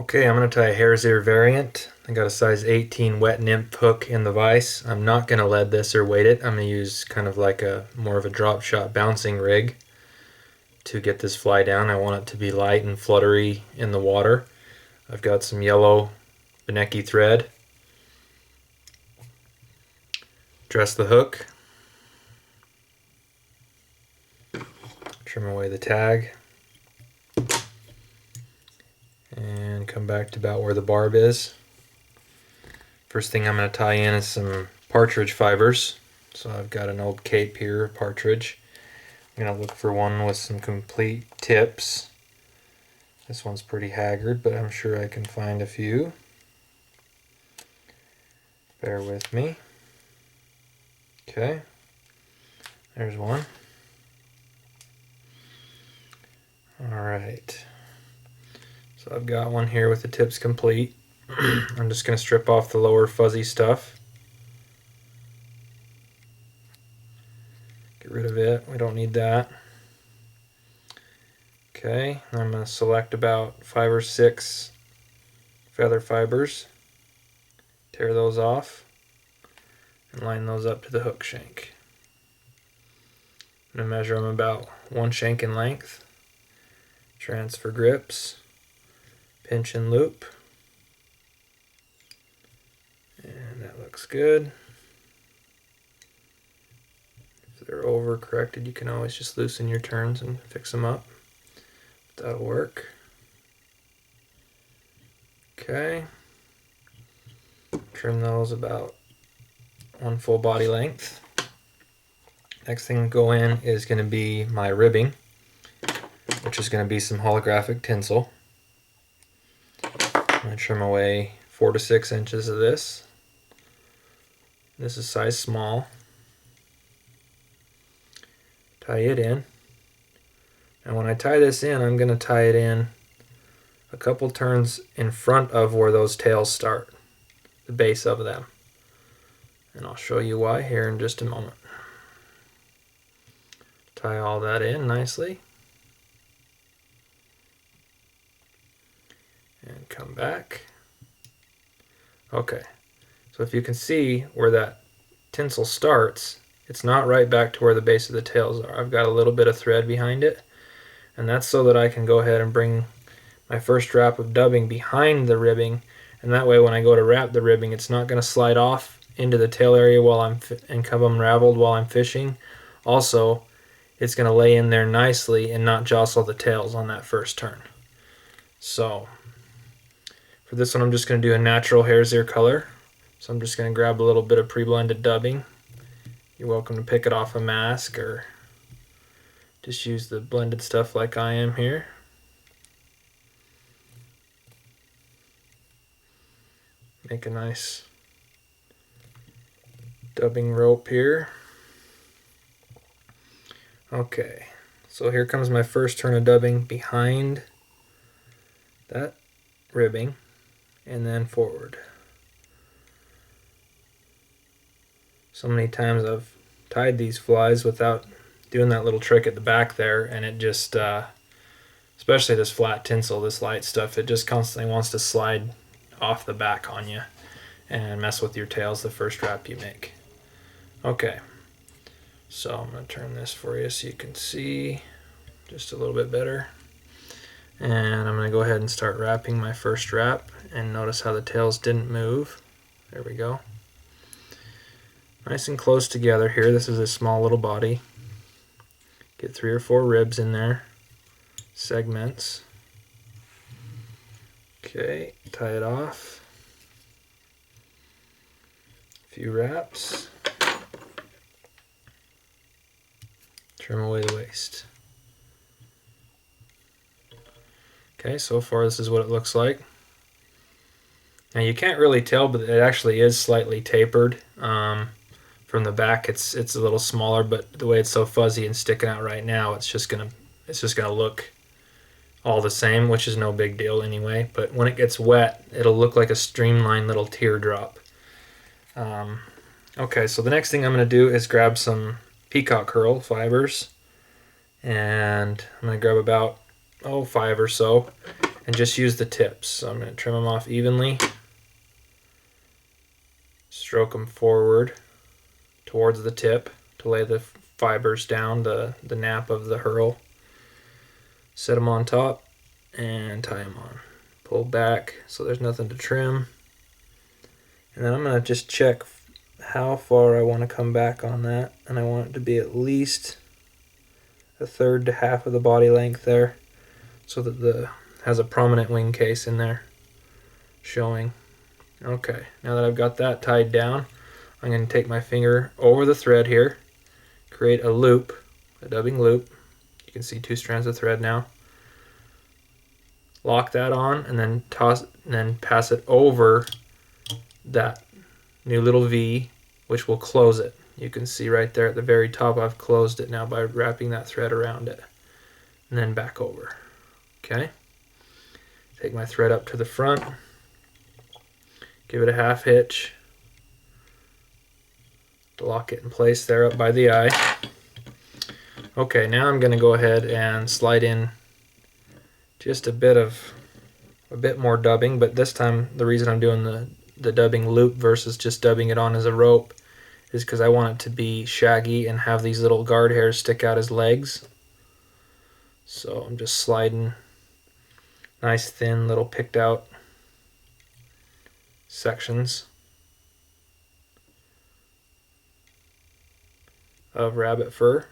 Okay, I'm going to tie a hare's ear variant. I got a size 18 wet nymph hook in the vise. I'm not going to lead this or weight it. I'm going to use kind of like a more of a drop shot bouncing rig to get this fly down. I want it to be light and fluttery in the water. I've got some yellow Beneki thread. Dress the hook. Trim away the tag. And come back to about where the barb is. First thing I'm going to tie in is some partridge fibers. So I've got an old cape here, partridge. I'm going to look for one with some complete tips. This one's pretty haggard, but I'm sure I can find a few. Bear with me. Okay, there's one. Alright, so I've got one here with the tips complete. I'm just going to strip off the lower fuzzy stuff. Get rid of it, we don't need that. Okay, I'm going to select about 5 or 6 feather fibers, tear those off, and line those up to the hook shank. I'm going to measure them about 1 shank in length. Transfer grips, pinch and loop, and that looks good. If they're over corrected, you can always just loosen your turns and fix them up. But that'll work. Okay, trim those about 1 full body length. Next thing to go in is going to be my ribbing, which is going to be some holographic tinsel. I'm going to trim away 4 to 6 inches of this. This is size small. Tie it in. And when I tie this in, I'm going to tie it in a couple turns in front of where those tails start, the base of them. And I'll show you why here in just a moment. Tie all that in nicely. And come back. Okay, so if you can see where that tinsel starts, it's not right back to where the base of the tails are. I've got a little bit of thread behind it, and that's so that I can go ahead and bring my first wrap of dubbing behind the ribbing, and that way when I go to wrap the ribbing, it's not going to slide off into the tail area while I'm and come unraveled while I'm fishing. Also, it's going to lay in there nicely and not jostle the tails on that first turn. So for this one, I'm just going to do a natural hare's ear color. So I'm just going to grab a little bit of pre-blended dubbing. You're welcome to pick it off a mask or just use the blended stuff like I am here. Make a nice dubbing rope here. Okay, so here comes my first turn of dubbing behind that ribbing and then forward. So many times I've tied these flies without doing that little trick at the back there, and it just, especially this flat tinsel, this light stuff, it just constantly wants to slide off the back on you and mess with your tails the first wrap you make. Okay, so I'm going to turn this for you so you can see just a little bit better. And I'm going to go ahead and start wrapping my first wrap, and notice how the tails didn't move. There we go. Nice and close together here. This is a small little body. Get 3 or 4 ribs in there, segments. Okay, tie it off. A few wraps. Trim away the waste. Okay, so far this is what it looks like. Now you can't really tell, but it actually is slightly tapered. From the back, it's a little smaller, but the way it's so fuzzy and sticking out right now, it's just gonna look all the same, which is no big deal anyway. But when it gets wet, it'll look like a streamlined little teardrop. Okay, so the next thing I'm gonna do is grab some peacock curl fibers, and I'm gonna grab about 5 or so, and just use the tips. So I'm going to trim them off evenly, stroke them forward towards the tip to lay the fibers down, the nap of the herl. Set them on top and tie them on. Pull back so there's nothing to trim. And then I'm going to just check how far I want to come back on that, and I want it to be at least a third to half of the body length there, so that the has a prominent wing case in there showing. Okay, now that I've got that tied down, I'm going to take my finger over the thread here, create a loop, a dubbing loop. You can see 2 strands of thread now. Lock that on, and then pass it over that new little V, which will close it. You can see right there at the very top I've closed it now by wrapping that thread around it, and then back over. Okay, take my thread up to the front, give it a half hitch to lock it in place there up by the eye. Okay, now I'm going to go ahead and slide in just a bit more dubbing, but this time the reason I'm doing the dubbing loop versus just dubbing it on as a rope is because I want it to be shaggy and have these little guard hairs stick out as legs. So I'm just sliding nice thin little picked out sections of rabbit fur.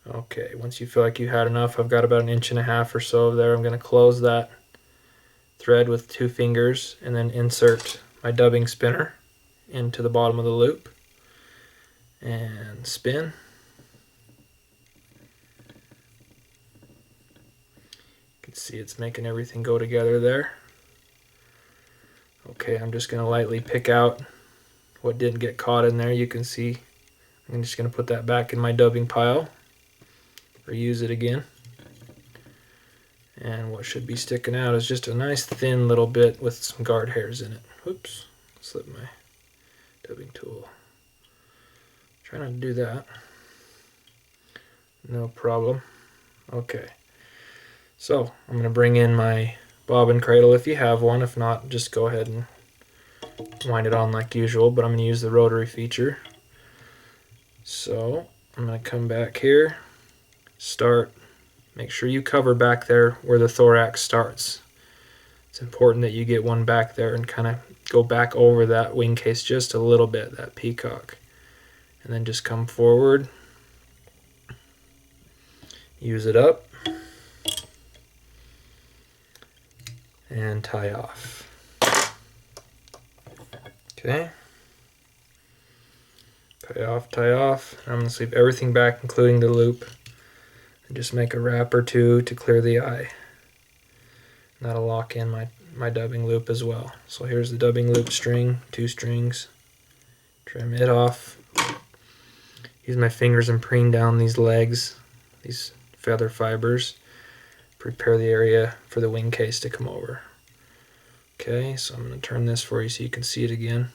Okay, once you feel like you had enough, I've got about 1.5 inches or so there. I'm going to close that thread with 2 fingers and then insert my dubbing spinner into the bottom of the loop and spin. You can see it's making everything go together there. Okay, I'm just going to lightly pick out what didn't get caught in there. You can see I'm just going to put that back in my dubbing pile, reuse it again. And what should be sticking out is just a nice thin little bit with some guard hairs in it. Whoops, slipped my dubbing tool. Try not to do that. No problem. Okay, so I'm going to bring in my bobbin cradle if you have one. If not, just go ahead and wind it on like usual, but I'm going to use the rotary feature. So I'm going to come back here, start. Make sure you cover back there where the thorax starts. It's important that you get one back there and kind of go back over that wing case just a little bit, that peacock. And then just come forward, use it up, and tie off. Okay. Tie off. I'm going to sweep everything back, including the loop. And just make a wrap or 2 to clear the eye. And that'll lock in my dubbing loop as well. So here's the dubbing loop string, 2 strings. Trim it off. Use my fingers and preen down these legs, these feather fibers. Prepare the area for the wing case to come over. Okay, so I'm going to turn this for you so you can see it again.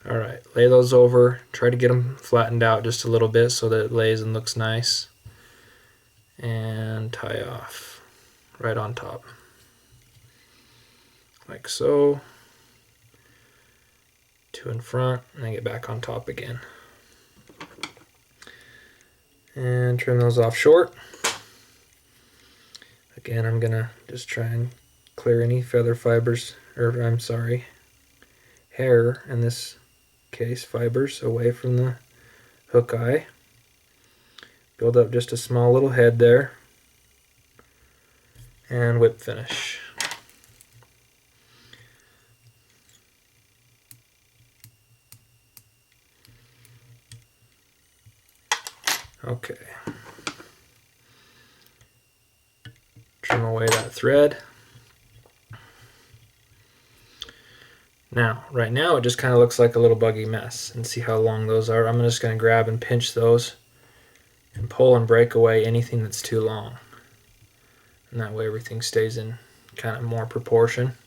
Alright, lay those over. Try to get them flattened out just a little bit so that it lays and looks nice. And tie off right on top like so. 2 in front, and then get back on top again and trim those off short. Again, I'm gonna just try and clear any feather fibers, or I'm sorry, hair in this case, fibers away from the hook eye. Build up just a small little head there, and whip finish. Okay. Trim away that thread. Now, right now it just kind of looks like a little buggy mess. And see how long those are? I'm just going to grab and pinch those and pull and break away anything that's too long. And that way everything stays in kind of more proportion.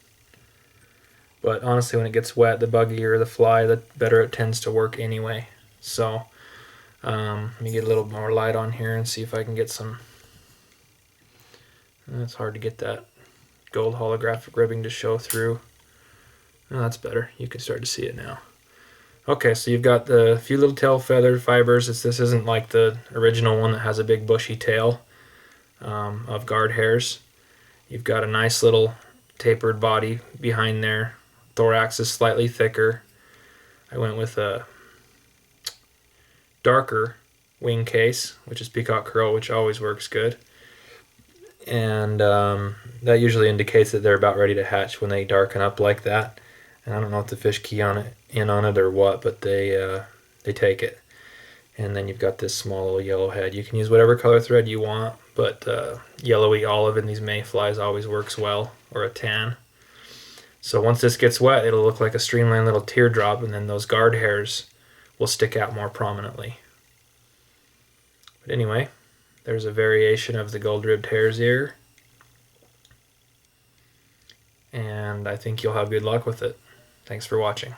But honestly, when it gets wet, the buggier the fly, the better it tends to work anyway. So Let me get a little more light on here and see if I can get some. It's hard to get that gold holographic ribbing to show through. Oh, that's better. You can start to see it now. Okay, so you've got the few little tail feather fibers. This isn't like the original one that has a big bushy tail of guard hares. You've got a nice little tapered body behind there. Thorax is slightly thicker. I went with a darker wing case, which is peacock curl, which always works good. And that usually indicates that they're about ready to hatch when they darken up like that. And I don't know if the fish key on it or what, but they take it. And then you've got this small little yellow head. You can use whatever color thread you want, but yellowy olive in these mayflies always works well, or a tan. So once this gets wet, it'll look like a streamlined little teardrop, and then those guard hairs will stick out more prominently. But anyway, there's a variation of the Gold Ribbed Hares Ear, and I think you'll have good luck with it. Thanks for watching.